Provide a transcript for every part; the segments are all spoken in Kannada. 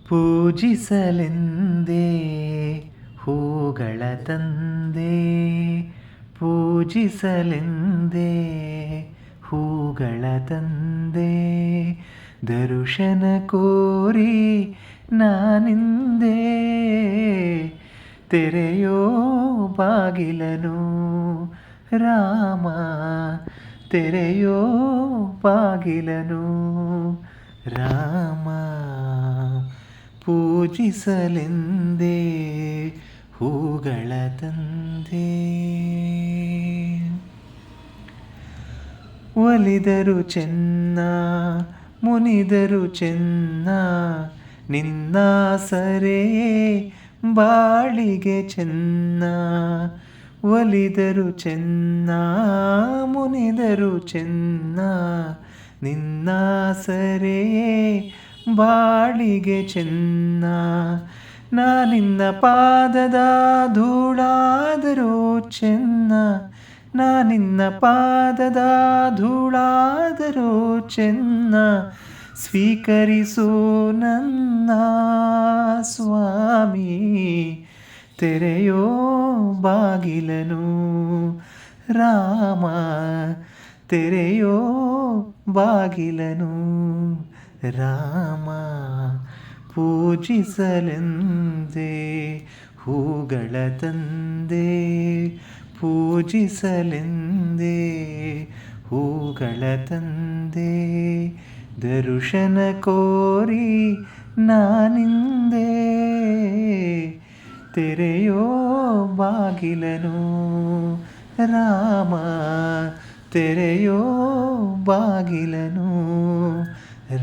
ಪೂಜಿಸಲೆಂದೇ ಹೂಗಳ ತಂದೆ, ಪೂಜಿಸಲೆಂದೇ ಹೂಗಳ ತಂದೆ, ದರುಶನ ಕೋರಿ ನಾನಿಂದೆ, ತೆರೆಯೋ ಬಾಗಿಲನು ರಾಮ, ತೆರೆಯೋ ಬಾಗಿಲನು ರಾಮ. ಪೂಜಿಸಲೆಂದೇ ಹೂಗಳ ತಂದೆ, ಒಲಿದರು ಚೆನ್ನ ಮುನಿದರು ಚೆನ್ನ, ನಿನ್ನ ಸರೆಯೇ ಬಾಳಿಗೆ ಚೆನ್ನ. ಒಲಿದರು ಚೆನ್ನ ಮುನಿದರು ಚೆನ್ನ, ನಿನ್ನ ಸರೆಯೇ ಬಾಳಿಗೆ ಚೆನ್ನ. ನಾನಿನ್ನ ಪಾದದ ಧೂಳಾದರೂ ಚೆನ್ನ, ನಾನಿನ್ನ ಪಾದದ ಧೂಳಾದರೂ ಚೆನ್ನ. ಸ್ವೀಕರಿಸು ನನ್ನ ಸ್ವಾಮಿ, ತೆರೆಯೋ ಬಾಗಿಲನು ರಾಮ, ತೆರೆಯೋ ಬಾಗಿಲನು ರಾಮ. ಪೂಜಿಸಲೆಂದೇ ಹೂಗಳ ತಂದೆ, ಪೂಜಿಸಲೆಂದೇ ಹೂಗಳ ತಂದೆ, ದರುಶನ ಕೋರಿ ನಾನಿಂದೆ, ತೆರೆಯೋ ಬಾಗಿಲನು ರಾಮ, ತೆರೆಯೋ ಬಾಗಿಲನು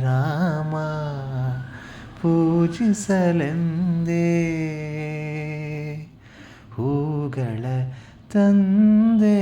ರಾಮ. ಪೂಜಿಸಲೆಂದೇ ಹೂಗಳ ತಂದೆ.